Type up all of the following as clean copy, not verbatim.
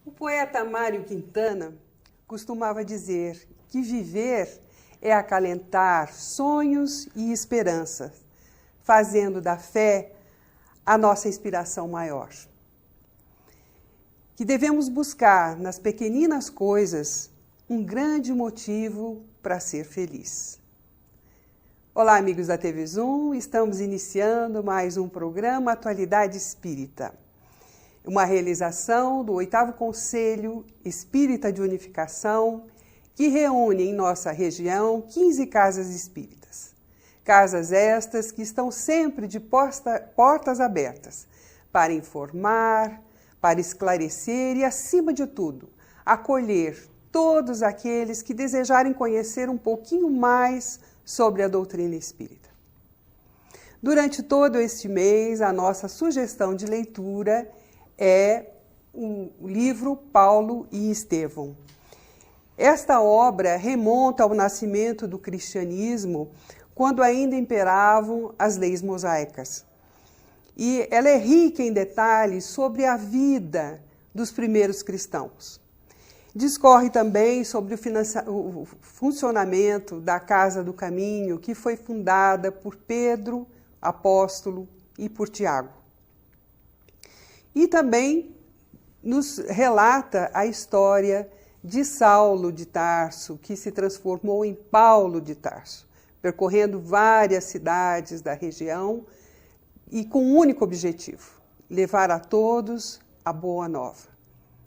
O poeta Mário Quintana costumava dizer que viver é acalentar sonhos e esperanças, fazendo da fé a nossa inspiração maior. Que devemos buscar nas pequeninas coisas um grande motivo para ser feliz. Olá, amigos da TV Zoom, estamos iniciando mais um programa Atualidade Espírita. Uma realização do 8º Conselho Espírita de Unificação, que reúne em nossa região 15 casas espíritas. Casas estas que estão sempre de portas abertas para informar, para esclarecer e, acima de tudo, acolher todos aqueles que desejarem conhecer um pouquinho mais sobre a doutrina espírita. Durante todo este mês, a nossa sugestão de leitura é o livro Paulo e Estevão. Esta obra remonta ao nascimento do cristianismo, quando ainda imperavam as leis mosaicas. E ela é rica em detalhes sobre a vida dos primeiros cristãos. Discorre também sobre o funcionamento da Casa do Caminho, que foi fundada por Pedro, apóstolo, e por Tiago. E também nos relata a história de Saulo de Tarso, que se transformou em Paulo de Tarso, percorrendo várias cidades da região e com um único objetivo: levar a todos a boa nova.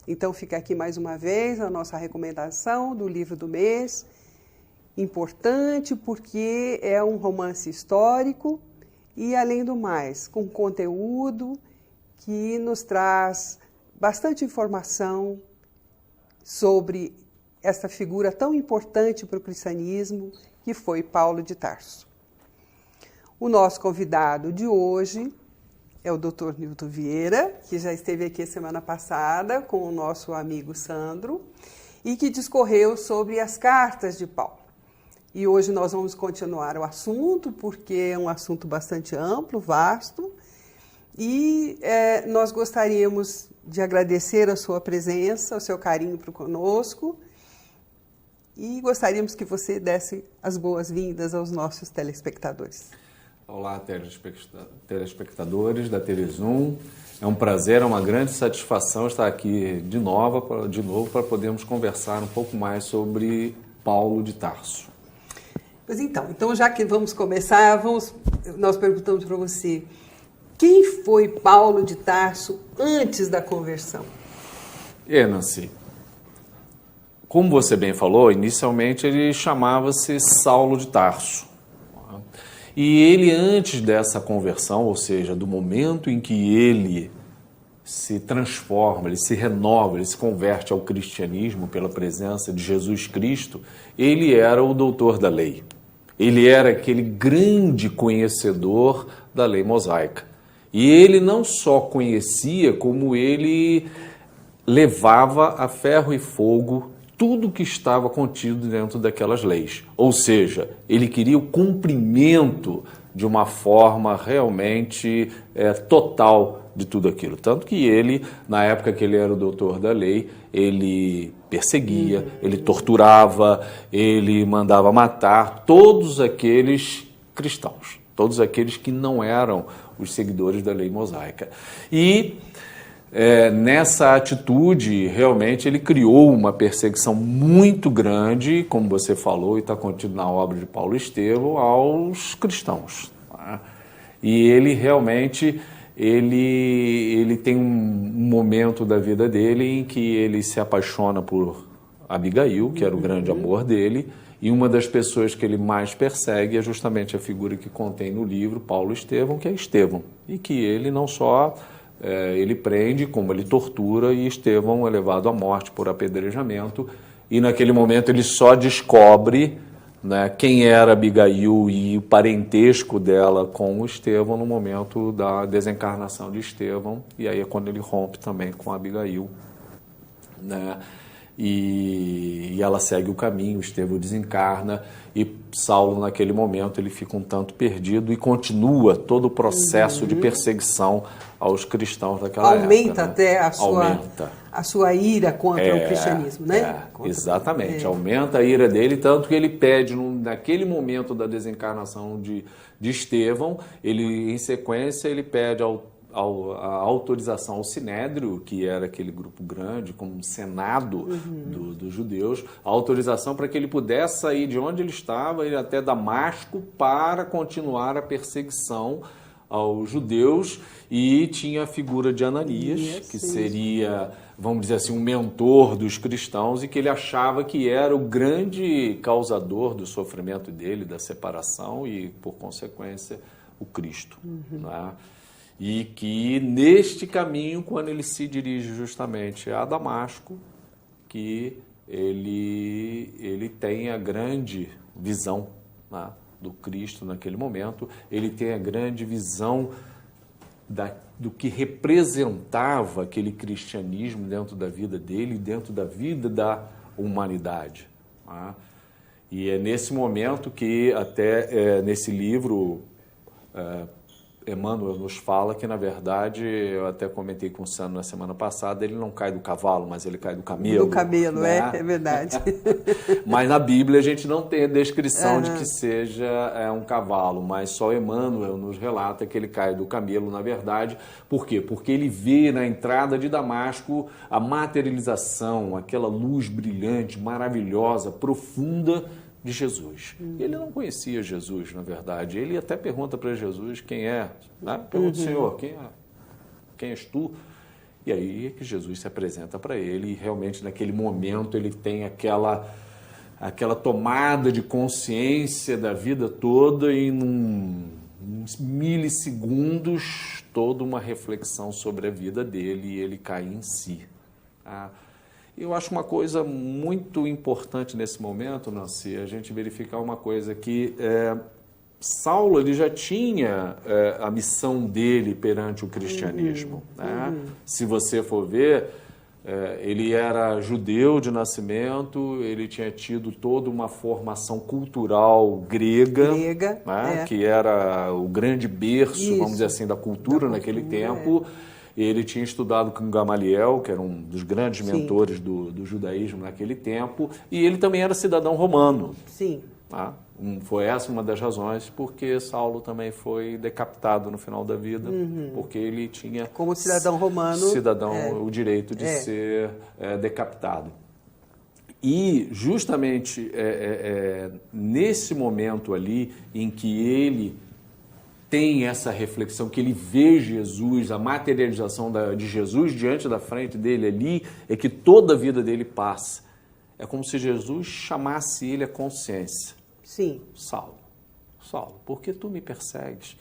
Então fica aqui mais uma vez a nossa recomendação do livro do mês, importante porque é um romance histórico e, além do mais, com conteúdo que nos traz bastante informação sobre essa figura tão importante para o cristianismo, que foi Paulo de Tarso. O nosso convidado de hoje é o Dr. Nilton Vieira, que já esteve aqui a semana passada com o nosso amigo Sandro e que discorreu sobre as cartas de Paulo. E hoje nós vamos continuar o assunto, porque é um assunto bastante amplo, vasto, e nós gostaríamos de agradecer a sua presença, o seu carinho para conosco, e gostaríamos que você desse as boas-vindas aos nossos telespectadores. Olá, telespectadores da TV Zoom. É um prazer, é uma grande satisfação estar aqui de novo para podermos conversar um pouco mais sobre Paulo de Tarso. Pois então já que vamos começar, nós perguntamos para você: quem foi Paulo de Tarso antes da conversão? Nancy, como você bem falou, inicialmente ele chamava-se Saulo de Tarso. E ele, antes dessa conversão, ou seja, do momento em que ele se transforma, ele se renova, ele se converte ao cristianismo pela presença de Jesus Cristo, ele era o doutor da lei. Ele era aquele grande conhecedor da lei mosaica. E ele não só conhecia, como ele levava a ferro e fogo tudo que estava contido dentro daquelas leis. Ou seja, ele queria o cumprimento de uma forma realmente total de tudo aquilo. Tanto que ele, na época que ele era o doutor da lei, ele perseguia, ele torturava, ele mandava matar todos aqueles cristãos, todos aqueles que não eram os seguidores da lei mosaica. E nessa atitude, realmente, ele criou uma perseguição muito grande, como você falou, e está contido na obra de Paulo e Estevão, aos cristãos. Tá? E ele realmente, ele tem um momento da vida dele em que ele se apaixona por Abigail, que era o grande amor dele, E uma das pessoas que ele mais persegue é justamente a figura que contém no livro Paulo Estevão, que é Estevão. E que ele não só ele prende, como ele tortura, e Estevão é levado à morte por apedrejamento. E naquele momento ele só descobre, né, quem era Abigail e o parentesco dela com o Estevão no momento da desencarnação de Estevão. E aí é quando ele rompe também com Abigail, né? E ela segue o caminho, Estevão desencarna e Saulo naquele momento ele fica um tanto perdido e continua todo o processo de perseguição aos cristãos daquela época. Aumenta, né? Até Aumenta. a sua ira contra o cristianismo, né? Exatamente, aumenta a ira dele, tanto que ele pede, naquele momento da desencarnação de Estevão, ele, em sequência, ele pede a autorização ao Sinédrio, que era aquele grupo grande, como um senado dos judeus, a autorização para que ele pudesse sair de onde ele estava, ir até Damasco, para continuar a perseguição aos judeus, e tinha a figura de Ananias, que seria, vamos dizer assim, um mentor dos cristãos, e que ele achava que era o grande causador do sofrimento dele, da separação, e, por consequência, o Cristo. Né? E que neste caminho, quando ele se dirige justamente a Damasco, que ele tem a grande visão, né, do Cristo naquele momento, ele tem a grande visão do que representava aquele cristianismo dentro da vida dele, dentro da vida da humanidade. Né? E é nesse momento que até nesse livro Emmanuel nos fala que, na verdade, eu até comentei com o Sandro na semana passada, ele não cai do cavalo, mas ele cai do camelo. Do camelo, né? é verdade. Mas na Bíblia a gente não tem a descrição de que seja um cavalo, mas só Emmanuel nos relata que ele cai do camelo, na verdade. Por quê? Porque ele vê na entrada de Damasco a materialização, aquela luz brilhante, maravilhosa, profunda, de Jesus. Ele não conhecia Jesus, na verdade. Ele até pergunta para Jesus quem é. Né? Pergunta, Senhor, quem és tu? E aí é que Jesus se apresenta para ele, e realmente naquele momento ele tem aquela tomada de consciência da vida toda, e uns milissegundos, toda uma reflexão sobre a vida dele, e ele cai em si. Eu acho uma coisa muito importante nesse momento, Nancy, a gente verificar uma coisa que Saulo ele já tinha a missão dele perante o cristianismo. Né? Se você for ver, ele era judeu de nascimento, ele tinha tido toda uma formação cultural grega, né? Que era o grande berço, vamos dizer assim, da cultura naquele tempo. Ele tinha estudado com Gamaliel, que era um dos grandes mentores do judaísmo naquele tempo, e ele também era cidadão romano. Sim. Tá? Foi essa uma das razões porque Saulo também foi decapitado no final da vida, porque ele tinha, como cidadão romano, o direito de ser decapitado. E justamente nesse momento ali em que ele tem essa reflexão, que ele vê Jesus, a materialização de Jesus diante da frente dele ali, é que toda a vida dele passa. É como se Jesus chamasse ele à consciência. Sim. Saulo, por que tu me persegues?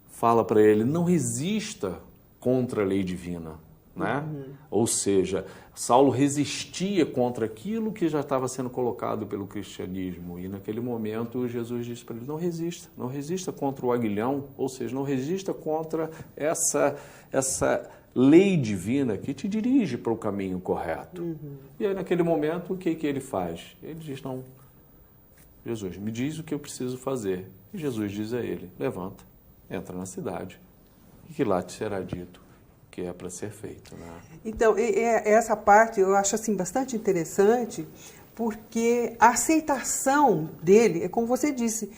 Fala para ele, não resista contra a lei divina. Né? Ou seja, Saulo resistia contra aquilo que já estava sendo colocado pelo cristianismo, e naquele momento Jesus disse para ele, não resista contra o aguilhão, ou seja, não resista contra essa lei divina que te dirige para o caminho correto. E aí naquele momento o que ele faz? Ele diz, não, Jesus, me diz o que eu preciso fazer. E Jesus diz a ele, levanta, entra na cidade, e que lá te será dito que é para ser feito. Né? Então, essa parte eu acho assim, bastante interessante, porque a aceitação dele, é como você disse,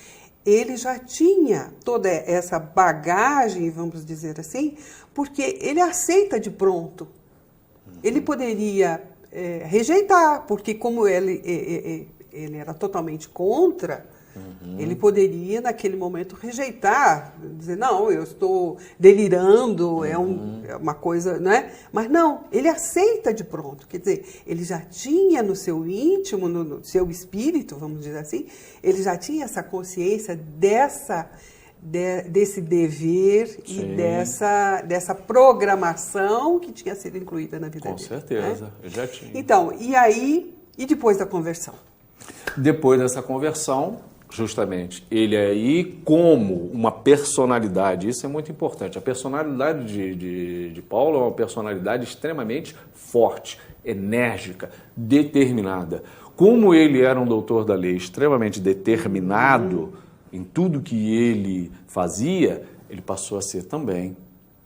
ele já tinha toda essa bagagem, vamos dizer assim, porque ele aceita de pronto. Ele poderia rejeitar, porque como ele era totalmente contra, Ele poderia, naquele momento, rejeitar, dizer, não, eu estou delirando, é uma coisa, né? Mas não, ele aceita de pronto. Quer dizer, ele já tinha no seu íntimo, no seu espírito, vamos dizer assim, ele já tinha essa consciência desse dever Sim. e dessa programação que tinha sido incluída na vida dele. Com certeza, né? eu já tinha. Então, e aí, e depois da conversão? Depois dessa conversão, justamente, ele aí como uma personalidade, isso é muito importante, a personalidade de Paulo é uma personalidade extremamente forte, enérgica, determinada. Como ele era um doutor da lei extremamente determinado em tudo que ele fazia, ele passou a ser também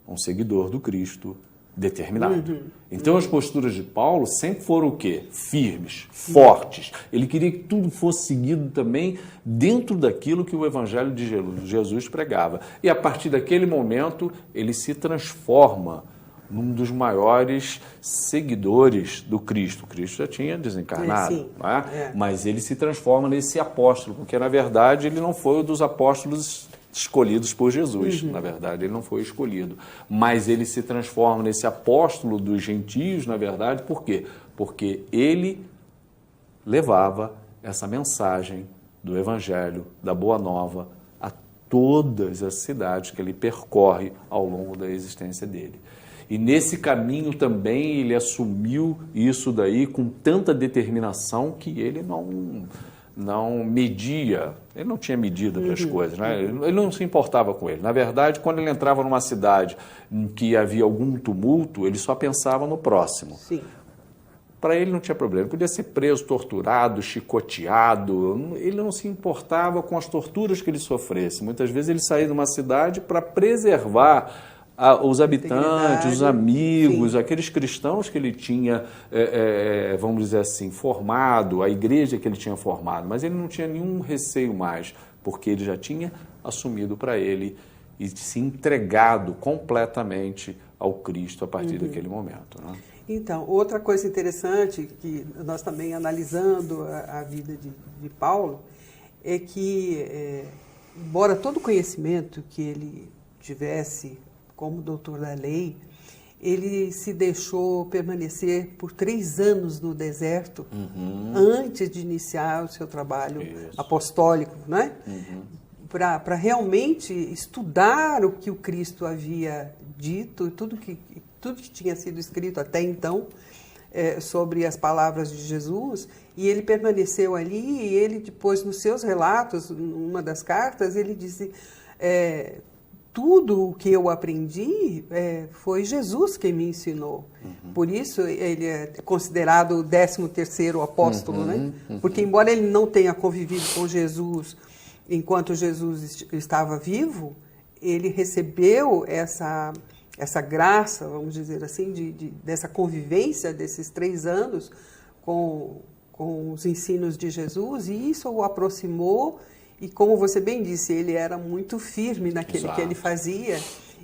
um seguidor do Cristo determinado. Então as posturas de Paulo sempre foram o quê? Firmes, fortes. Ele queria que tudo fosse seguido também dentro daquilo que o Evangelho de Jesus pregava. E a partir daquele momento ele se transforma num dos maiores seguidores do Cristo. O Cristo já tinha desencarnado, né? Mas ele se transforma nesse apóstolo, porque na verdade ele não foi um dos apóstolos escolhidos por Jesus, na verdade, ele não foi escolhido. Mas ele se transforma nesse apóstolo dos gentios, na verdade, por quê? Porque ele levava essa mensagem do Evangelho, da Boa Nova, a todas as cidades que ele percorre ao longo da existência dele. E nesse caminho também ele assumiu isso daí com tanta determinação que ele não media, ele não tinha medida para as coisas, né? Ele não se importava com ele. Na verdade, quando ele entrava numa cidade em que havia algum tumulto, ele só pensava no próximo. Sim. Para ele não tinha problema, ele podia ser preso, torturado, chicoteado, ele não se importava com as torturas que ele sofresse. Muitas vezes ele saía de uma cidade para preservar os habitantes, os amigos, aqueles cristãos que ele tinha, vamos dizer assim, formado, a igreja que ele tinha formado, mas ele não tinha nenhum receio mais, porque ele já tinha assumido para ele e se entregado completamente ao Cristo a partir daquele momento, né? Então, outra coisa interessante que nós também analisando a vida de Paulo é que, embora todo o conhecimento que ele tivesse como doutor da lei, ele se deixou permanecer por 3 anos no deserto antes de iniciar o seu trabalho apostólico, né? Para realmente estudar o que o Cristo havia dito, tudo que tinha sido escrito até então sobre as palavras de Jesus, e ele permaneceu ali, e ele depois, nos seus relatos, numa das cartas, ele disse... tudo o que eu aprendi foi Jesus quem me ensinou. Por isso ele é considerado o 13º apóstolo, né? Porque embora ele não tenha convivido com Jesus enquanto Jesus estava vivo, ele recebeu essa graça, vamos dizer assim, dessa convivência desses 3 anos com os ensinos de Jesus, e isso o aproximou. E como você bem disse, ele era muito firme naquilo que ele fazia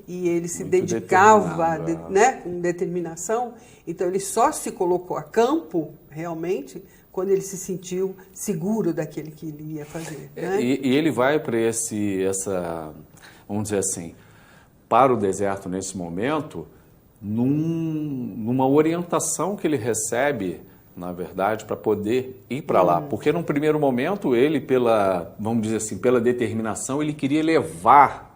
e ele se dedicava, né, com determinação. Então ele só se colocou a campo, realmente, quando ele se sentiu seguro daquele que ele ia fazer. Né? E ele vai para vamos dizer assim, para o deserto nesse momento, numa orientação que ele recebe, na verdade, para poder ir para lá. Porque num primeiro momento ele, vamos dizer assim, pela determinação, ele queria levar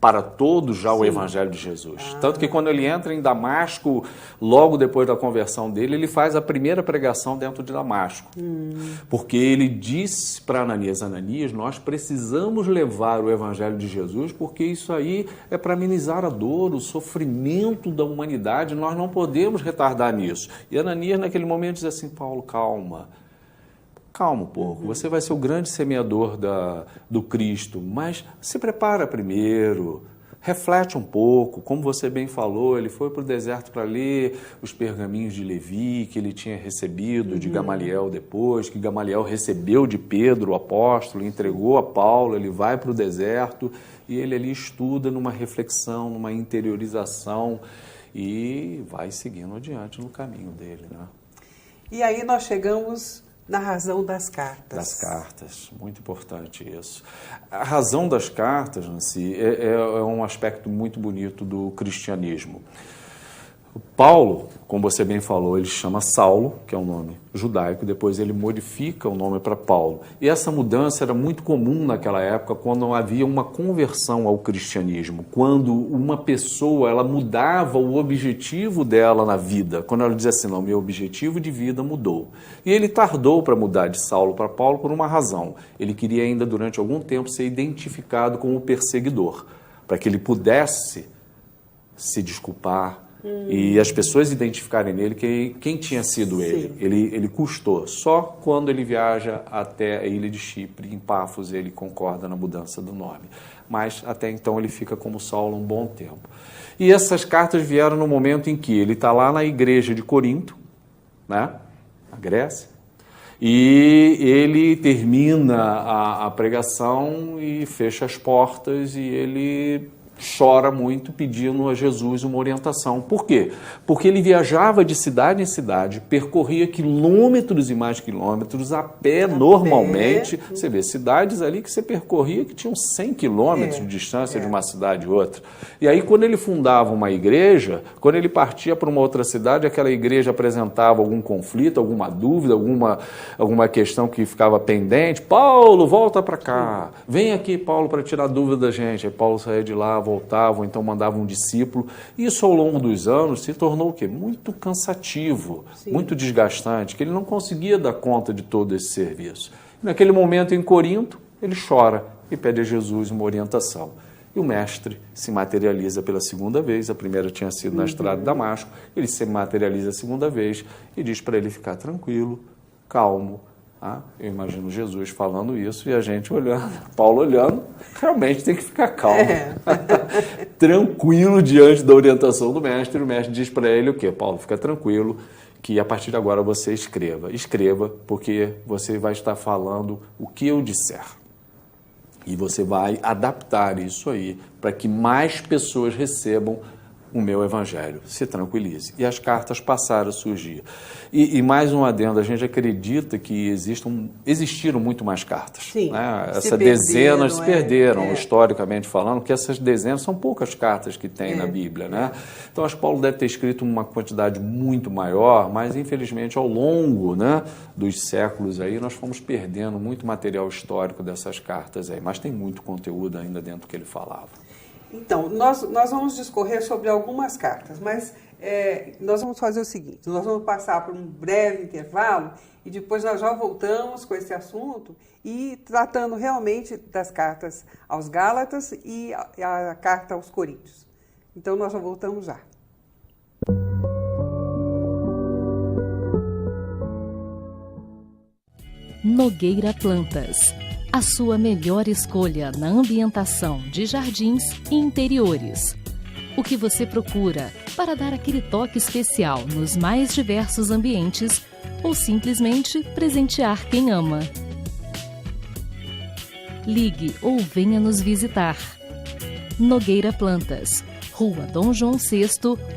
para todos já o Evangelho de Jesus. Tanto que quando ele entra em Damasco, logo depois da conversão dele, ele faz a primeira pregação dentro de Damasco. Porque ele disse para Ananias, nós precisamos levar o Evangelho de Jesus, porque isso aí é para amenizar a dor, o sofrimento da humanidade, nós não podemos retardar nisso. E Ananias naquele momento diz assim, Paulo, calma um pouco, você vai ser o grande semeador do Cristo, mas se prepara primeiro, reflete um pouco, como você bem falou, ele foi para o deserto para ler os pergaminhos de Levi, que ele tinha recebido de Gamaliel depois, que Gamaliel recebeu de Pedro, o apóstolo, entregou a Paulo, ele vai para o deserto e ele ali estuda numa reflexão, numa interiorização e vai seguindo adiante no caminho dele, né? E aí nós chegamos na razão das cartas. Das cartas, muito importante isso. A razão das cartas, Nancy, é um aspecto muito bonito do cristianismo. O Paulo, como você bem falou, ele chama Saulo, que é um nome judaico, depois ele modifica o nome para Paulo. E essa mudança era muito comum naquela época, quando havia uma conversão ao cristianismo, quando uma pessoa ela mudava o objetivo dela na vida, quando ela dizia assim, não, meu objetivo de vida mudou. E ele tardou para mudar de Saulo para Paulo por uma razão. Ele queria ainda, durante algum tempo, ser identificado como perseguidor, para que ele pudesse se desculpar, e as pessoas identificarem nele quem tinha sido ele. Ele custou. Só quando ele viaja até a ilha de Chipre, em Pafos, ele concorda na mudança do nome. Mas até então ele fica como Saulo um bom tempo. E essas cartas vieram no momento em que ele está lá na igreja de Corinto, né, na Grécia, e ele termina a pregação e fecha as portas e ele chora muito pedindo a Jesus uma orientação. Por quê? Porque ele viajava de cidade em cidade, percorria quilômetros e mais quilômetros a pé normalmente. Você vê cidades ali que você percorria que tinham 100 quilômetros de distância de uma cidade e outra. E aí quando ele fundava uma igreja, quando ele partia para uma outra cidade, aquela igreja apresentava algum conflito, alguma dúvida, alguma questão que ficava pendente. Paulo, volta para cá. Vem aqui, Paulo, para tirar dúvida da gente. Aí Paulo saía de lá, voltava, então mandava um discípulo. Isso, ao longo dos anos, se tornou o quê? Muito cansativo, muito desgastante, que ele não conseguia dar conta de todo esse serviço. Naquele momento, em Corinto, ele chora e pede a Jesus uma orientação. E o mestre se materializa pela segunda vez. A primeira tinha sido na estrada de Damasco. Ele se materializa a segunda vez e diz para ele ficar tranquilo, calmo. Eu imagino Jesus falando isso e a gente olhando, Paulo olhando, realmente tem que ficar calmo, tranquilo diante da orientação do mestre. O mestre diz para ele o quê? Paulo, fica tranquilo, que a partir de agora você escreva, porque você vai estar falando o que eu disser. E você vai adaptar isso aí para que mais pessoas recebam o meu evangelho. Se tranquilize. E as cartas passaram a surgir. E mais um adendo, a gente acredita que existiram muito mais cartas. Sim, né? Essas dezenas se perderam, historicamente falando, porque essas dezenas são poucas cartas que tem na Bíblia. Né? Então, acho que Paulo deve ter escrito uma quantidade muito maior, mas, infelizmente, ao longo, né, dos séculos, aí, nós fomos perdendo muito material histórico dessas cartas aí, mas tem muito conteúdo ainda dentro do que ele falava. Então, nós vamos discorrer sobre algumas cartas, mas nós vamos fazer o seguinte, nós vamos passar por um breve intervalo e depois nós já voltamos com esse assunto e tratando realmente das cartas aos Gálatas e a carta aos Coríntios. Então, nós já voltamos já. Nogueira Plantas. A sua melhor escolha na ambientação de jardins e interiores. O que você procura para dar aquele toque especial nos mais diversos ambientes ou simplesmente presentear quem ama. Ligue ou venha nos visitar. Nogueira Plantas, Rua Dom João VI,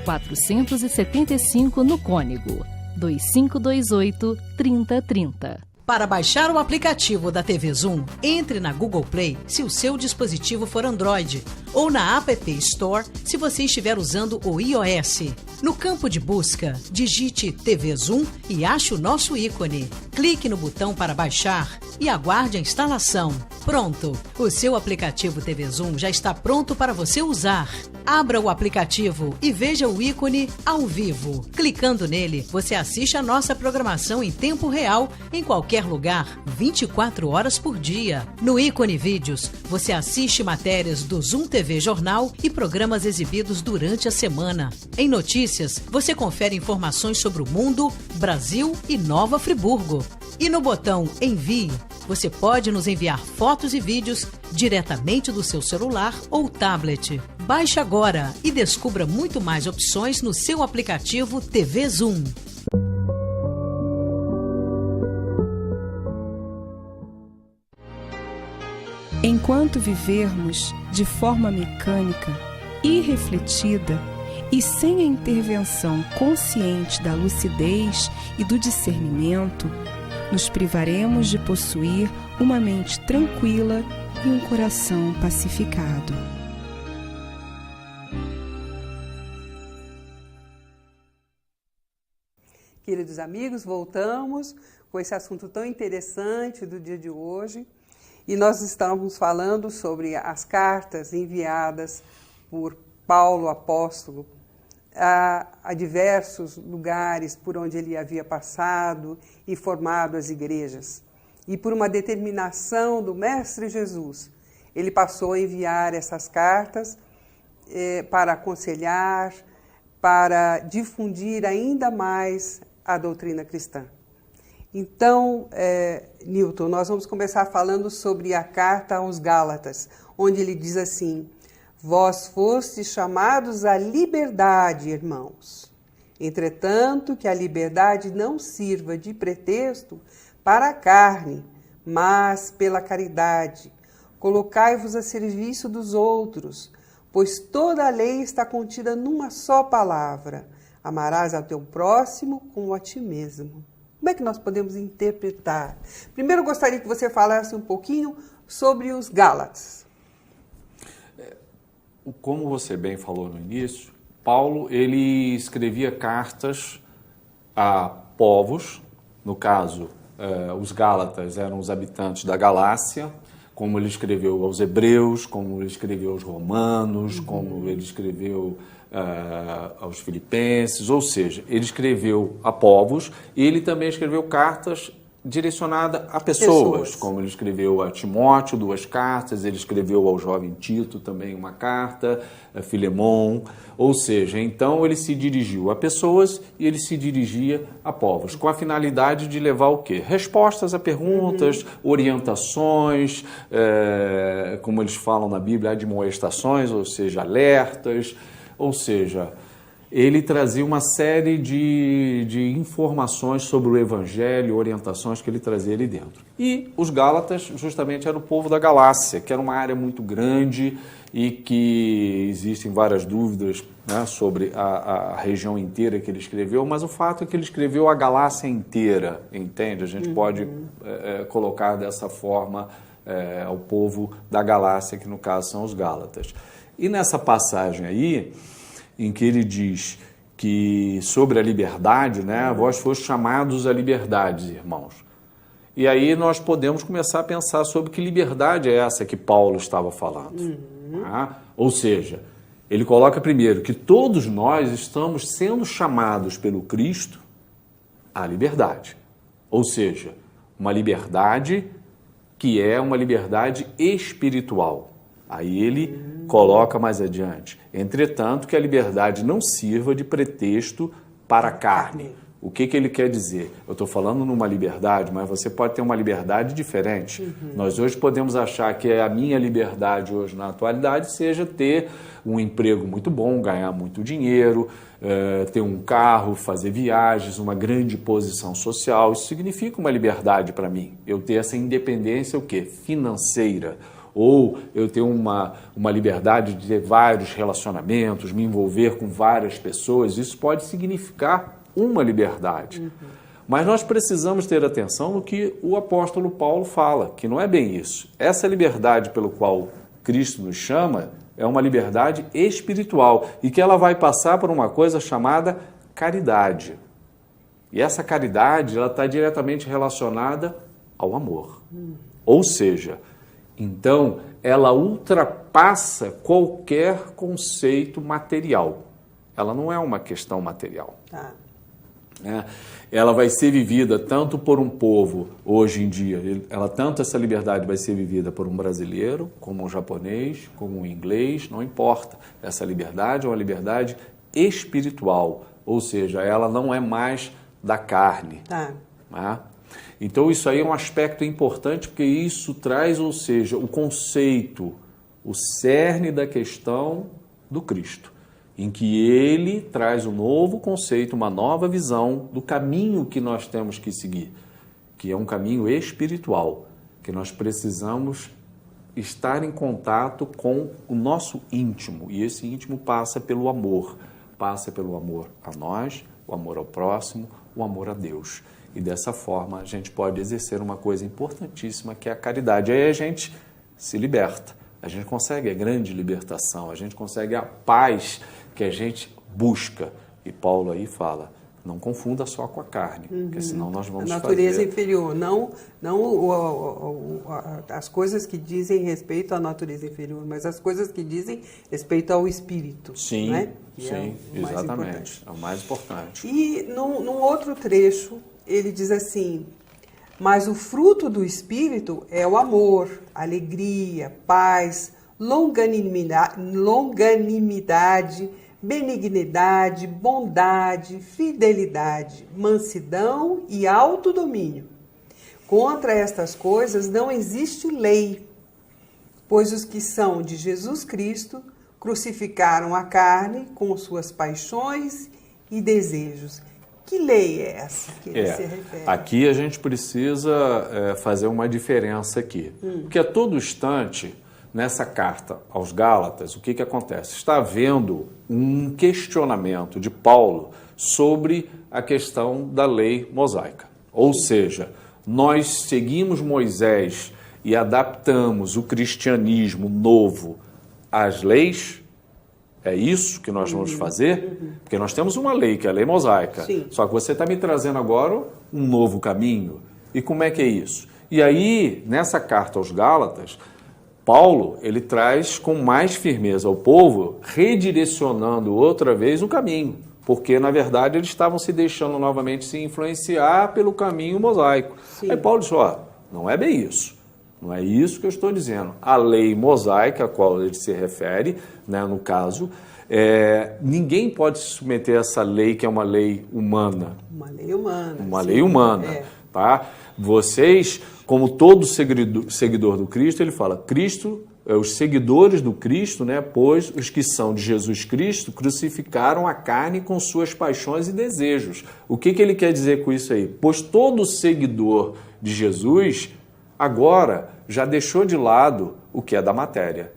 475 no Cônego, 2528-3030. Para baixar o aplicativo da TV Zoom, entre na Google Play se o seu dispositivo for Android ou na App Store se você estiver usando o iOS. No campo de busca, digite TV Zoom e ache o nosso ícone. Clique no botão para baixar e aguarde a instalação. Pronto! O seu aplicativo TV Zoom já está pronto para você usar. Abra o aplicativo e veja o ícone ao vivo. Clicando nele, você assiste a nossa programação em tempo real, em qualquer lugar, 24 horas por dia. No ícone Vídeos, você assiste matérias do Zoom TV Jornal e programas exibidos durante a semana. Em Notícias, você confere informações sobre o mundo, Brasil e Nova Friburgo. E no botão Envie, você pode nos enviar fotos e vídeos diretamente do seu celular ou tablet. Baixe agora e descubra muito mais opções no seu aplicativo TV Zoom. Enquanto vivermos de forma mecânica, irrefletida e sem a intervenção consciente da lucidez e do discernimento, nos privaremos de possuir uma mente tranquila e um coração pacificado. Queridos amigos, voltamos com esse assunto tão interessante do dia de hoje. E nós estamos falando sobre as cartas enviadas por Paulo, apóstolo, a diversos lugares por onde ele havia passado e formado as igrejas. E por uma determinação do Mestre Jesus, ele passou a enviar essas cartas para aconselhar, para difundir ainda mais a doutrina cristã. Então, Newton, nós vamos começar falando sobre a carta aos Gálatas, onde ele diz assim: vós fostes chamados à liberdade, irmãos. Entretanto, que a liberdade não sirva de pretexto para a carne, mas pela caridade. Colocai-vos a serviço dos outros, pois toda a lei está contida numa só palavra: amarás ao teu próximo como a ti mesmo. Como é que nós podemos interpretar? Primeiro, eu gostaria que você falasse um pouquinho sobre os Gálatas. Como você bem falou no início, Paulo ele escrevia cartas a povos, no caso, os Gálatas eram os habitantes da Galácia, como ele escreveu aos hebreus, como ele escreveu aos romanos, como ele escreveu aos filipenses, ou seja, ele escreveu a povos e ele também escreveu cartas direcionadas a pessoas, como ele escreveu a Timóteo 2 cartas, ele escreveu ao jovem Tito também uma carta, a Filemon, ou seja, então ele se dirigiu a pessoas e ele se dirigia a povos, com a finalidade de levar o quê? Respostas a perguntas, orientações, como eles falam na Bíblia, admoestações, ou seja, alertas, ou seja, ele trazia uma série de informações sobre o Evangelho, orientações que ele trazia ali dentro. E os Gálatas, justamente, era o povo da Galácia, que era uma área muito grande e que existem várias dúvidas, né, sobre a região inteira que ele escreveu, mas o fato é que ele escreveu a Galácia inteira, entende? A gente pode colocar dessa forma ao povo da Galácia, que no caso são os Gálatas. E nessa passagem aí, em que ele diz que sobre a liberdade, né, vós fostes chamados à liberdade, irmãos. E aí nós podemos começar a pensar sobre que liberdade é essa que Paulo estava falando. Tá? Ou seja, ele coloca primeiro que todos nós estamos sendo chamados pelo Cristo à liberdade. Ou seja, uma liberdade que é uma liberdade espiritual. Aí ele coloca mais adiante: entretanto, que a liberdade não sirva de pretexto para a carne. O que ele quer dizer? Eu estou falando numa liberdade, mas você pode ter uma liberdade diferente. Nós hoje podemos achar que a minha liberdade hoje na atualidade seja ter um emprego muito bom, ganhar muito dinheiro, ter um carro, fazer viagens, uma grande posição social. Isso significa uma liberdade para mim. Eu ter essa independência, o quê? Financeira. Ou eu ter uma liberdade de ter vários relacionamentos, me envolver com várias pessoas. Isso pode significar uma liberdade. Mas nós precisamos ter atenção no que o apóstolo Paulo fala, que não é bem isso. Essa liberdade pelo qual Cristo nos chama é uma liberdade espiritual e que ela vai passar por uma coisa chamada caridade. E essa caridade ela está diretamente relacionada ao amor. Ou seja, então ela ultrapassa qualquer conceito material. Ela não é uma questão material. Ela vai ser vivida tanto por um povo, hoje em dia, tanto essa liberdade vai ser vivida por um brasileiro, como um japonês, como um inglês, não importa. Essa liberdade é uma liberdade espiritual, ou seja, ela não é mais da carne. Então isso aí é um aspecto importante, porque isso traz, ou seja, o conceito, o cerne da questão do Cristo, em que ele traz um novo conceito, uma nova visão do caminho que nós temos que seguir, que é um caminho espiritual, que nós precisamos estar em contato com o nosso íntimo, e esse íntimo passa pelo amor a nós, o amor ao próximo, o amor a Deus. E dessa forma a gente pode exercer uma coisa importantíssima, que é a caridade. Aí a gente se liberta, a gente consegue a grande libertação, a gente consegue a paz que a gente busca. E Paulo aí fala, não confunda só com a carne, porque senão nós vamos a natureza fazer... inferior, não as coisas que dizem respeito à natureza inferior, mas as coisas que dizem respeito ao espírito. Sim, né? sim, exatamente, é o mais importante. E num outro trecho, ele diz assim, mas o fruto do espírito é o amor, alegria, paz, longanimidade, benignidade, bondade, fidelidade, mansidão e autodomínio. Contra estas coisas não existe lei, pois os que são de Jesus Cristo crucificaram a carne com suas paixões e desejos. Que lei é essa que ele se refere? Aqui a gente precisa fazer uma diferença aqui, porque a todo instante... Nessa carta aos Gálatas, o que acontece? Está havendo um questionamento de Paulo sobre a questão da lei mosaica. Ou seja, nós seguimos Moisés e adaptamos o cristianismo novo às leis. É isso que nós vamos fazer? Porque nós temos uma lei, que é a lei mosaica. Sim. Só que você está me trazendo agora um novo caminho. E como é que é isso? E aí, nessa carta aos Gálatas... Paulo, ele traz com mais firmeza ao povo, redirecionando outra vez o caminho, porque, na verdade, eles estavam se deixando novamente se influenciar pelo caminho mosaico. Sim. Aí Paulo disse, não é bem isso, não é isso que eu estou dizendo. A lei mosaica, a qual ele se refere, né, no caso, ninguém pode se submeter a essa lei, que é uma lei humana. Uma lei humana. Uma sim. lei humana, tá? Vocês... Como todo seguidor do Cristo, ele fala, Cristo, os seguidores do Cristo, né, pois os que são de Jesus Cristo crucificaram a carne com suas paixões e desejos. O que ele quer dizer com isso aí? Pois todo seguidor de Jesus, agora, já deixou de lado o que é da matéria,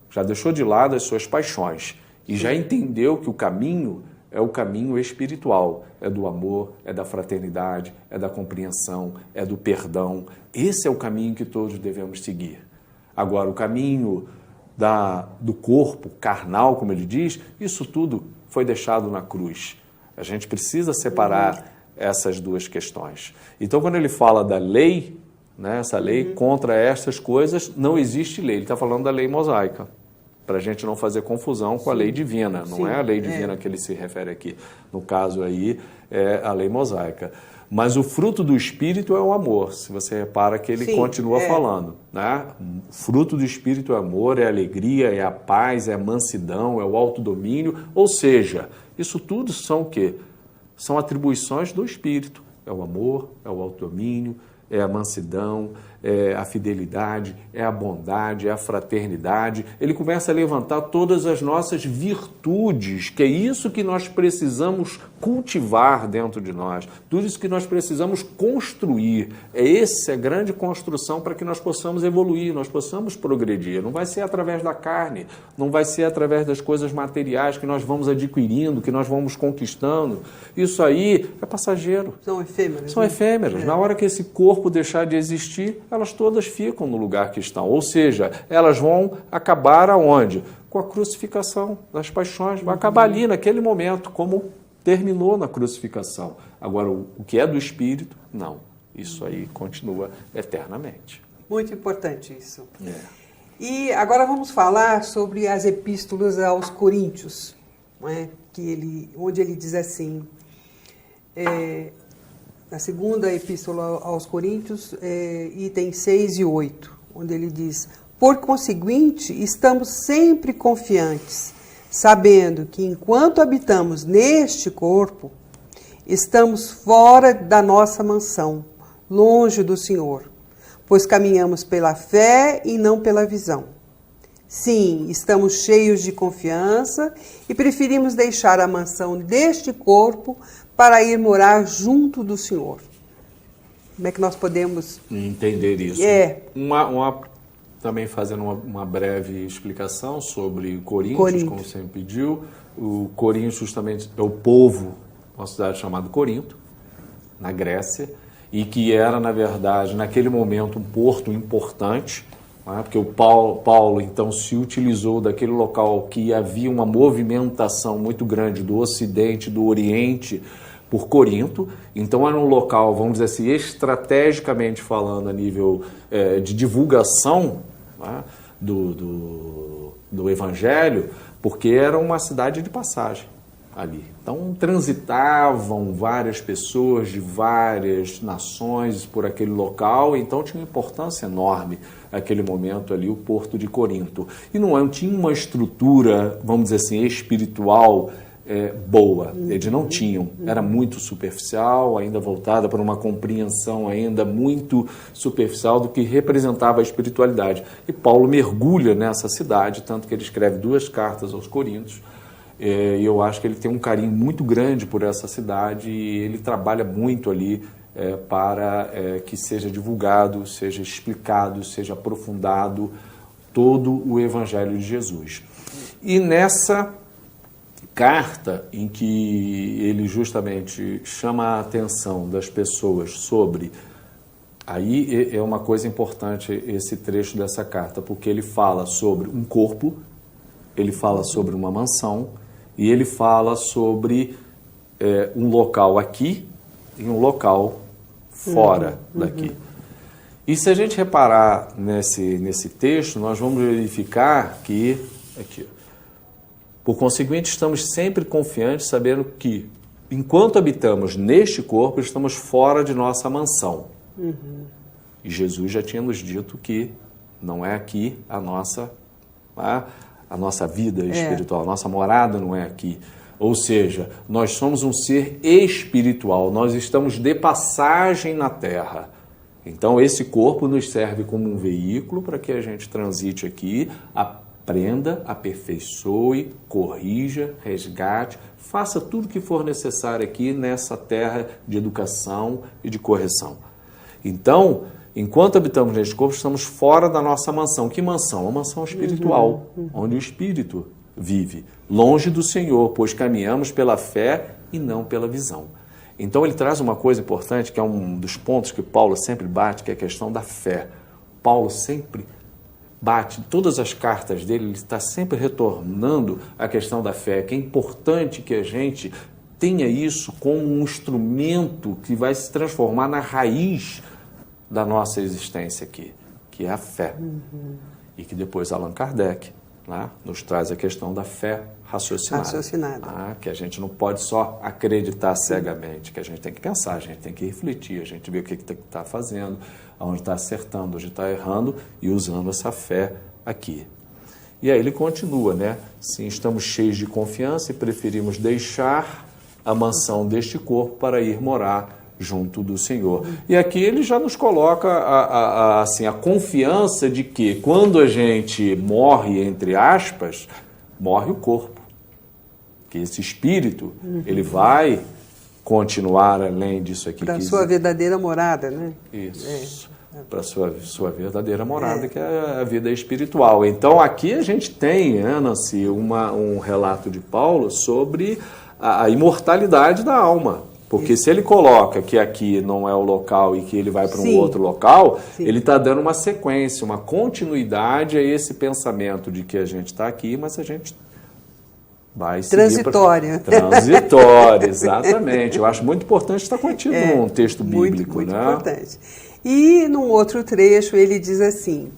já deixou de lado as suas paixões e já entendeu que o caminho é o caminho espiritual, é do amor, é da fraternidade, é da compreensão, é do perdão. Esse é o caminho que todos devemos seguir. Agora, o caminho do corpo carnal, como ele diz, isso tudo foi deixado na cruz. A gente precisa separar essas duas questões. Então, quando ele fala da lei, né, essa lei contra essas coisas, não existe lei. Ele está falando da lei mosaica, para a gente não fazer confusão com a lei divina. Não é a lei divina que ele se refere aqui. No caso aí, é a lei mosaica. Mas o fruto do Espírito é o amor. Se você repara que ele continua falando. Né? O fruto do Espírito é amor, é a alegria, é a paz, é a mansidão, é o autodomínio. Ou seja, isso tudo são o quê? São atribuições do Espírito. É o amor, é o autodomínio, é a mansidão, é a fidelidade, é a bondade, é a fraternidade. Ele começa a levantar todas as nossas virtudes, que é isso que nós precisamos cultivar dentro de nós, tudo isso que nós precisamos construir. Essa é a grande construção para que nós possamos evoluir, nós possamos progredir. Não vai ser através da carne, não vai ser através das coisas materiais que nós vamos adquirindo, que nós vamos conquistando. Isso aí é passageiro. São efêmeras. São efêmeras. Na hora que esse corpo deixar de existir, elas todas ficam no lugar que estão. Ou seja, elas vão acabar aonde? Com a crucificação das paixões. Vai acabar ali, naquele momento, como terminou na crucificação. Agora, o que é do Espírito, não. Isso aí continua eternamente. Muito importante isso. E agora vamos falar sobre as epístolas aos Coríntios, não é? Onde ele diz assim... Na segunda epístola aos Coríntios, itens 6 e 8, onde ele diz: por conseguinte, estamos sempre confiantes, sabendo que enquanto habitamos neste corpo, estamos fora da nossa mansão, longe do Senhor, pois caminhamos pela fé e não pela visão. Sim, estamos cheios de confiança e preferimos deixar a mansão deste corpo para ir morar junto do Senhor. Como é que nós podemos entender isso? Também fazendo uma breve explicação sobre Coríntios, como você me pediu. O Coríntios justamente é o povo, uma cidade chamada Corinto, na Grécia. e que era, na verdade, naquele momento, um porto importante, né? Porque o Paulo, então, se utilizou daquele local que havia uma movimentação muito grande do Ocidente, do Oriente, por Corinto. Então, era um local, vamos dizer assim, estrategicamente falando, a nível de divulgação, né? do Evangelho, porque era uma cidade de passagem ali. Então, transitavam várias pessoas de várias nações por aquele local, então tinha uma importância enorme naquele momento ali o Porto de Corinto. E não tinha uma estrutura, vamos dizer assim, espiritual boa. Eles não tinham. Era muito superficial, ainda voltada para uma compreensão ainda muito superficial do que representava a espiritualidade. E Paulo mergulha nessa cidade, tanto que ele escreve 2 cartas aos Coríntios. E eu acho que ele tem um carinho muito grande por essa cidade e ele trabalha muito ali para que seja divulgado, seja explicado, seja aprofundado todo o Evangelho de Jesus. E nessa carta em que ele justamente chama a atenção das pessoas sobre... Aí é uma coisa importante esse trecho dessa carta, porque ele fala sobre um corpo, ele fala sobre uma mansão e ele fala sobre um local aqui e um local fora daqui. E se a gente reparar nesse texto, nós vamos verificar que... Aqui, por conseguinte, estamos sempre confiantes, sabendo que, enquanto habitamos neste corpo, estamos fora de nossa mansão. E Jesus já tinha nos dito que não é aqui a nossa vida espiritual, a nossa morada não é aqui. Ou seja, nós somos um ser espiritual, nós estamos de passagem na Terra. Então, esse corpo nos serve como um veículo para que a gente transite aqui, aprenda, aperfeiçoe, corrija, resgate, faça tudo o que for necessário aqui nessa terra de educação e de correção. Então, enquanto habitamos neste corpo, estamos fora da nossa mansão. Que mansão? Uma mansão espiritual, onde o Espírito vive, longe do Senhor, pois caminhamos pela fé e não pela visão. Então, ele traz uma coisa importante, que é um dos pontos que Paulo sempre bate, que é a questão da fé. Paulo sempre bate, todas as cartas dele, ele está sempre retornando à questão da fé, que é importante que a gente tenha isso como um instrumento que vai se transformar na raiz da nossa existência aqui, que é a fé. E que depois Allan Kardec, né, nos traz a questão da fé raciocinada. Que a gente não pode só acreditar cegamente, que a gente tem que pensar, a gente tem que refletir, a gente vê o que está fazendo, onde está acertando, onde está errando e usando essa fé aqui. E aí ele continua, né? Sim, estamos cheios de confiança e preferimos deixar a mansão deste corpo para ir morar junto do Senhor. E aqui ele já nos coloca a confiança de que quando a gente morre, entre aspas, morre o corpo. Que esse espírito, ele vai continuar além disso aqui. Para a sua verdadeira morada, né? Isso. Para a sua verdadeira morada, que é a vida espiritual. Então, aqui a gente tem, Nancy, um relato de Paulo sobre a imortalidade da alma. Porque se ele coloca que aqui não é o local e que ele vai para um outro local, ele está dando uma sequência, uma continuidade a esse pensamento de que a gente está aqui, mas a gente vai seguir... Transitório, exatamente. Eu acho muito importante estar contido num texto bíblico. Muito importante. E num outro trecho ele diz assim: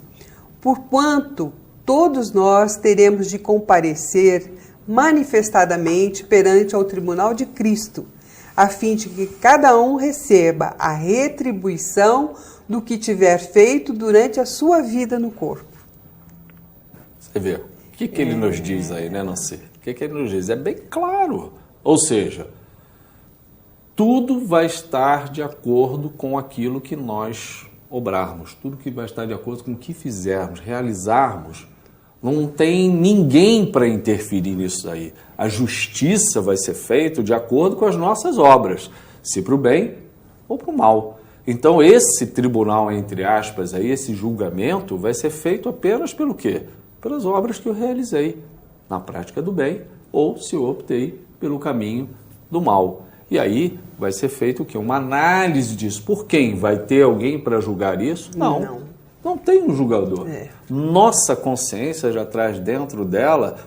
porquanto todos nós teremos de comparecer manifestadamente perante ao tribunal de Cristo, a fim de que cada um receba a retribuição do que tiver feito durante a sua vida no corpo. Você vê, o que ele nos diz aí, né, Nancy? O que ele nos diz? É bem claro. Ou seja, tudo vai estar de acordo com aquilo que nós obrarmos, tudo que vai estar de acordo com o que fizermos, realizarmos. Não tem ninguém para interferir nisso aí. A justiça vai ser feita de acordo com as nossas obras, se para o bem ou para o mal. Então, esse tribunal, entre aspas, aí, esse julgamento vai ser feito apenas pelo quê? Pelas obras que eu realizei, na prática do bem, ou se eu optei pelo caminho do mal. E aí, vai ser feito o quê? Uma análise disso. Por quem? Vai ter alguém para julgar isso? Não tem um julgador. Nossa consciência já traz dentro dela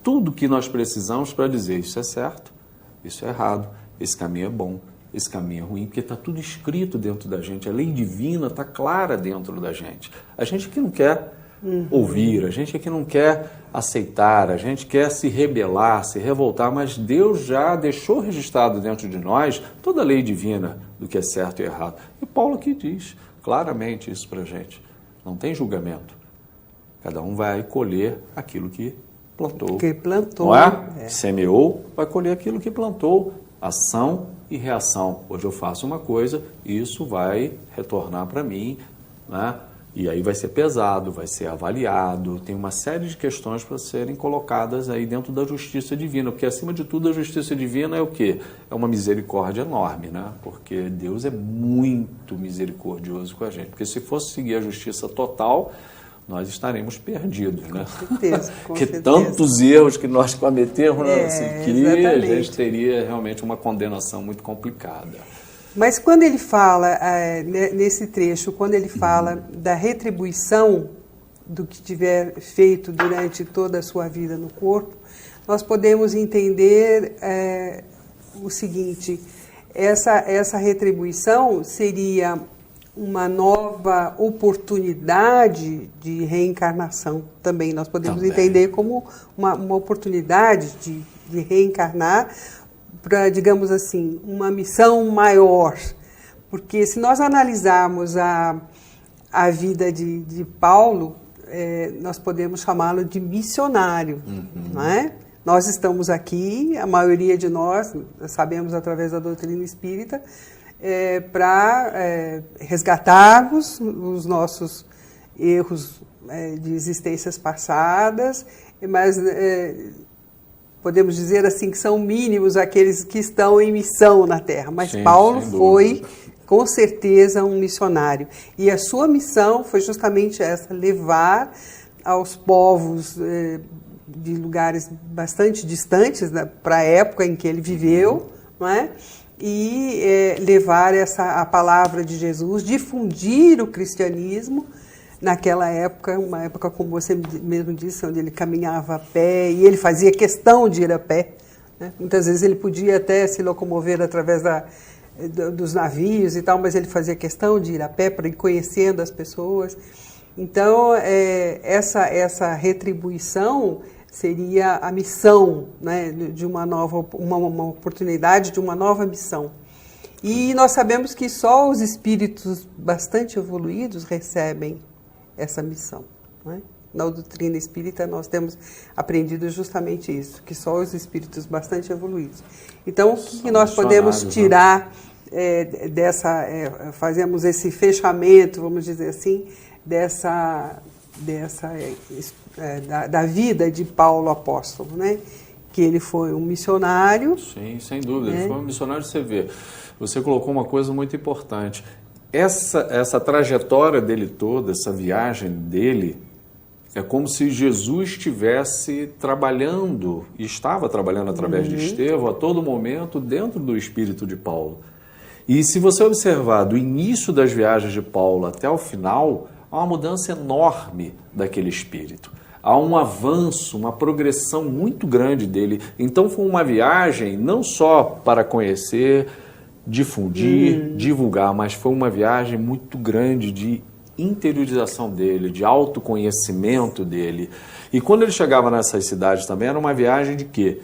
tudo que nós precisamos para dizer isso é certo, isso é errado, esse caminho é bom, esse caminho é ruim, porque está tudo escrito dentro da gente, a lei divina está clara dentro da gente. A gente que não quer ouvir, a gente que não quer aceitar, a gente quer se rebelar, se revoltar, mas Deus já deixou registrado dentro de nós toda a lei divina do que é certo e errado. E Paulo aqui diz claramente isso para a gente. Não tem julgamento. Cada um vai colher aquilo que plantou. Que plantou. Não é? Semeou, vai colher aquilo que plantou. Ação e reação. Hoje eu faço uma coisa, isso vai retornar para mim, né? E aí vai ser pesado, vai ser avaliado, tem uma série de questões para serem colocadas aí dentro da justiça divina, porque acima de tudo a justiça divina é o quê? É uma misericórdia enorme, né? Porque Deus é muito misericordioso com a gente, porque se fosse seguir a justiça total, nós estaremos perdidos, né? Com certeza, com porque certeza. tantos erros que nós cometemos, né? Assim, que a exatamente. gente teria realmente uma condenação muito complicada. Mas quando ele fala, nesse trecho, quando ele fala da retribuição do que tiver feito durante toda a sua vida no corpo, nós podemos entender o seguinte, essa retribuição seria uma nova oportunidade de reencarnação também. Nós podemos entender como uma oportunidade de reencarnar para, digamos assim, uma missão maior. Porque se nós analisarmos a vida de Paulo, nós podemos chamá-lo de missionário, não é? Nós estamos aqui, a maioria de nós, sabemos através da doutrina espírita, para resgatarmos os nossos erros de existências passadas, mas podemos dizer assim que são mínimos aqueles que estão em missão na Terra. Mas sim, Paulo foi, com certeza, um missionário. E a sua missão foi justamente essa, levar aos povos de lugares bastante distantes, né, para a época em que ele viveu, não é? E levar a palavra de Jesus, difundir o cristianismo naquela época, uma época, como você mesmo disse, onde ele caminhava a pé, e ele fazia questão de ir a pé, né? Muitas vezes ele podia até se locomover através dos navios e tal, mas ele fazia questão de ir a pé para ir conhecendo as pessoas. Então, essa retribuição seria a missão, né, de uma oportunidade de uma nova missão. E nós sabemos que só os espíritos bastante evoluídos recebem essa missão, não é? Na doutrina espírita nós temos aprendido justamente isso, que só os espíritos bastante evoluídos. Então, o que nós podemos tirar fazemos esse fechamento, vamos dizer assim, da vida de Paulo apóstolo, né? Que ele foi um missionário. Sim, sem dúvida, ele foi um missionário. Você colocou uma coisa muito importante. Essa trajetória dele toda, essa viagem dele, é como se Jesus estivesse trabalhando, e estava trabalhando através de Estevão a todo momento dentro do espírito de Paulo. E se você observar do início das viagens de Paulo até o final, há uma mudança enorme daquele espírito. Há um avanço, uma progressão muito grande dele. Então foi uma viagem não só para conhecer, difundir, divulgar, mas foi uma viagem muito grande de interiorização dele, de autoconhecimento dele. E quando ele chegava nessas cidades também, era uma viagem de quê?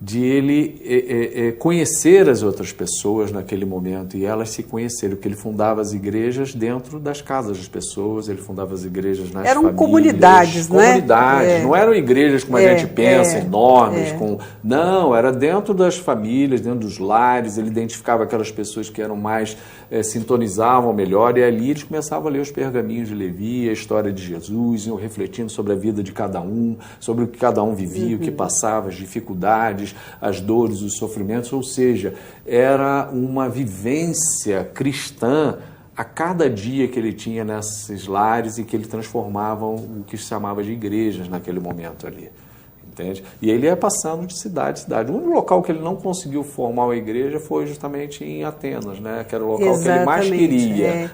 De ele conhecer as outras pessoas naquele momento e elas se conhecerem, porque ele fundava as igrejas dentro das casas das pessoas, ele fundava as igrejas nas famílias. Eram comunidades, né? Comunidades, não eram igrejas como a gente pensa, enormes. Não, era dentro das famílias, dentro dos lares, ele identificava aquelas pessoas que eram mais, sintonizavam melhor, e ali eles começavam a ler os pergaminhos de Levi, a história de Jesus, iam refletindo sobre a vida de cada um, sobre o que cada um vivia, o que passava, as dificuldades, as dores, os sofrimentos, ou seja, era uma vivência cristã a cada dia que ele tinha nesses lares e que ele transformava o que se chamava de igrejas naquele momento ali. Entende? E ele ia passando de cidade em cidade. O único local que ele não conseguiu formar uma igreja foi justamente em Atenas, né? Que era o local que ele mais queria.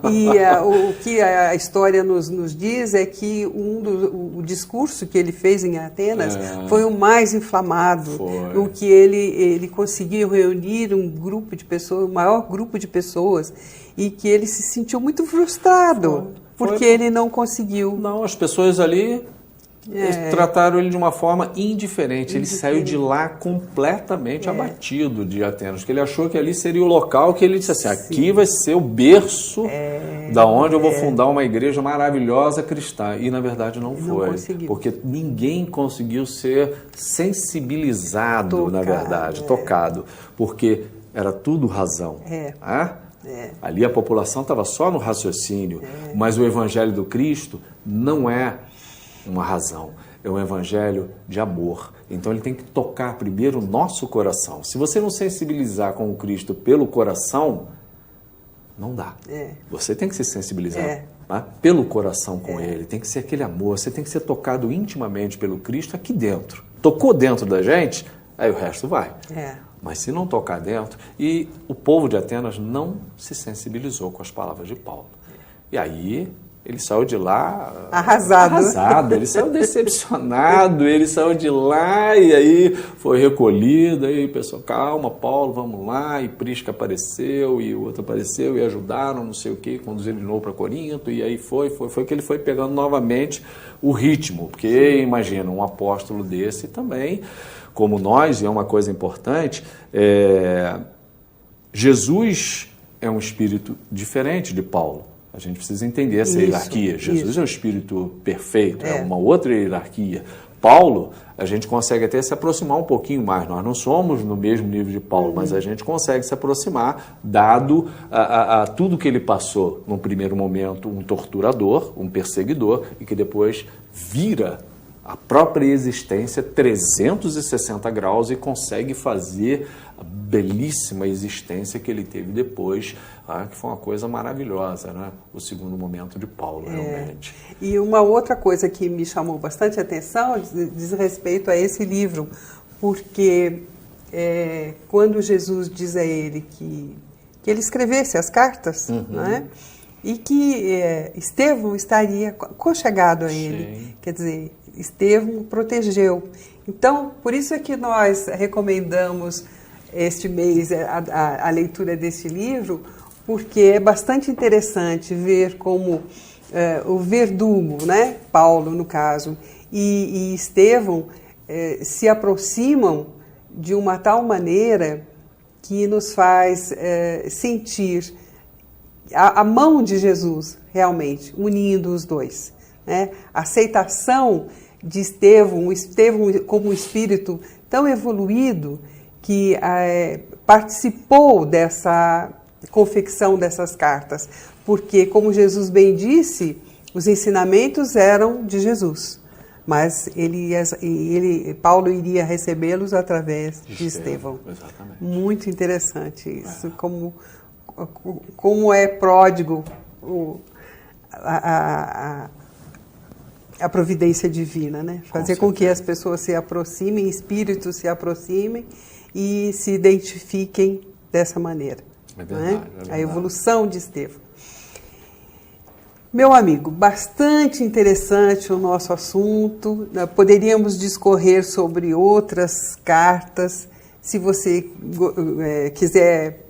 E o que a história nos diz é que o discurso que ele fez em Atenas foi o mais inflamado. O que ele conseguiu reunir um grupo de pessoas, o maior grupo de pessoas, e que ele se sentiu muito frustrado, porque ele não conseguiu. Não, as pessoas ali... Eles trataram ele de uma forma indiferente. Ele saiu de lá completamente abatido de Atenas, porque ele achou que ali seria o local que ele disse assim, aqui vai ser o berço da onde eu vou fundar uma igreja maravilhosa cristã. E na verdade não foi, porque ninguém conseguiu ser sensibilizado, na verdade, tocado, porque era tudo razão. Ali a população estava só no raciocínio, mas o evangelho do Cristo não é uma razão, é um evangelho de amor. Então ele tem que tocar primeiro o nosso coração. Se você não sensibilizar com o Cristo pelo coração, não dá. Você tem que se sensibilizar pelo coração com ele, tem que ser aquele amor, você tem que ser tocado intimamente pelo Cristo aqui dentro. Tocou dentro da gente, aí o resto vai. Mas se não tocar dentro, e o povo de Atenas não se sensibilizou com as palavras de Paulo. E aí ele saiu de lá arrasado, ele saiu decepcionado, ele saiu de lá e aí foi recolhido, aí o pessoal, calma, Paulo, vamos lá, e Prisca apareceu, e o outro apareceu, e ajudaram, não sei o que, conduziram de novo para Corinto, e aí foi que ele foi pegando novamente o ritmo, porque imagina, um apóstolo desse também, como nós, e é uma coisa importante, Jesus é um espírito diferente de Paulo. A gente precisa entender essa hierarquia. Jesus é um espírito perfeito, é uma outra hierarquia. Paulo, a gente consegue até se aproximar um pouquinho mais. Nós não somos no mesmo nível de Paulo, mas a gente consegue se aproximar, dado a tudo que ele passou, num primeiro momento, um torturador, um perseguidor, e que depois vira a própria existência 360 graus e consegue fazer a belíssima existência que ele teve depois, que foi uma coisa maravilhosa, né? O segundo momento de Paulo, realmente. E uma outra coisa que me chamou bastante atenção diz respeito a esse livro, porque quando Jesus diz a ele que ele escrevesse as cartas, né? E que Estevão estaria conchegado a ele, quer dizer, Estevão o protegeu. Então, por isso é que nós recomendamos este mês a leitura desse livro, porque é bastante interessante ver como o verdugo, né, Paulo no caso, e Estevão se aproximam de uma tal maneira que nos faz sentir a mão de Jesus realmente unindo os dois, né? A aceitação de Estevão como um espírito tão evoluído que participou dessa confecção dessas cartas, porque, como Jesus bem disse, os ensinamentos eram de Jesus, mas Paulo iria recebê-los através de Estevão. Exatamente. Muito interessante isso, como é pródigo a providência divina, né? Fazer com que as pessoas se aproximem, espíritos se aproximem e se identifiquem dessa maneira. É verdade, né? A evolução de Estevão. Meu amigo, bastante interessante o nosso assunto. Poderíamos discorrer sobre outras cartas. Se você quiser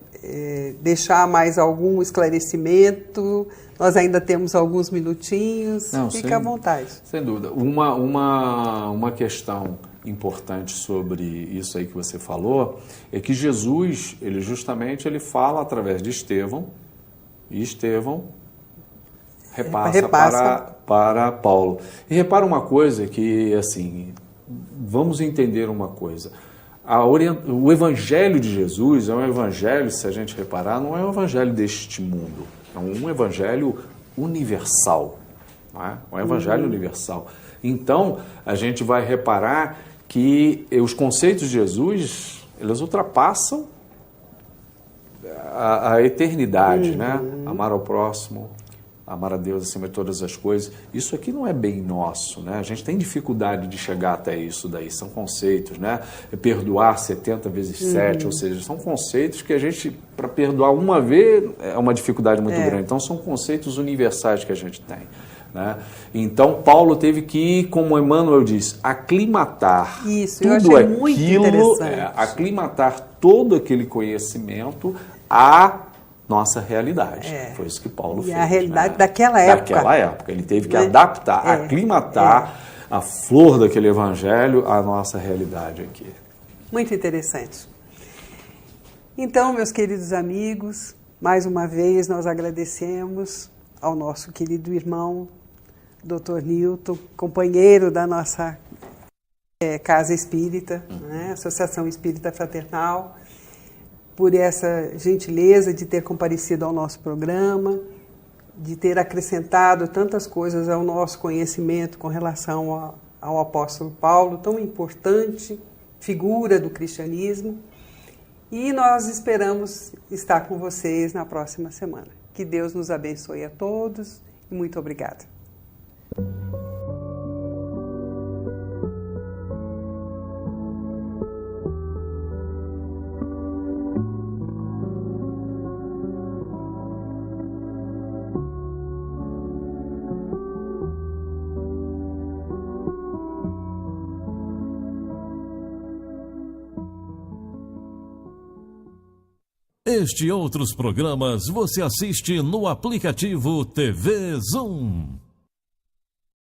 deixar mais algum esclarecimento, nós ainda temos alguns minutinhos. Fique à vontade. Sem dúvida. Uma questão importante sobre isso aí que você falou é que Jesus, ele fala através de Estevão, e Estevão repassa. Para Paulo. E repara uma coisa que, assim, vamos entender uma coisa. O evangelho de Jesus é um evangelho, se a gente reparar, não é um evangelho deste mundo. É um evangelho universal. Não é? Um evangelho universal. Então, a gente vai reparar que os conceitos de Jesus, eles ultrapassam a eternidade, né? Amar ao próximo amar a Deus acima de todas as coisas. Isso aqui não é bem nosso, né? A gente tem dificuldade de chegar até isso daí, são conceitos, né? Perdoar 70 vezes 7, ou seja, são conceitos que a gente, para perdoar uma vez, é uma dificuldade muito grande. Então, são conceitos universais que a gente tem, né? Então, Paulo teve que, como Emmanuel diz, aclimatar isso, tudo eu achei muito interessante. aclimatar todo aquele conhecimento à nossa realidade. Foi isso que Paulo fez. E a realidade né? daquela época. Daquela época. Ele teve que adaptar, aclimatar a flor daquele evangelho à nossa realidade aqui. Muito interessante. Então, meus queridos amigos, mais uma vez nós agradecemos ao nosso querido irmão, Dr. Newton, companheiro da nossa Casa Espírita, né? Associação Espírita Fraternal, por essa gentileza de ter comparecido ao nosso programa, de ter acrescentado tantas coisas ao nosso conhecimento com relação ao apóstolo Paulo, tão importante figura do cristianismo. E nós esperamos estar com vocês na próxima semana. Que Deus nos abençoe a todos e muito obrigada. Este e outros programas você assiste no aplicativo TV Zoom.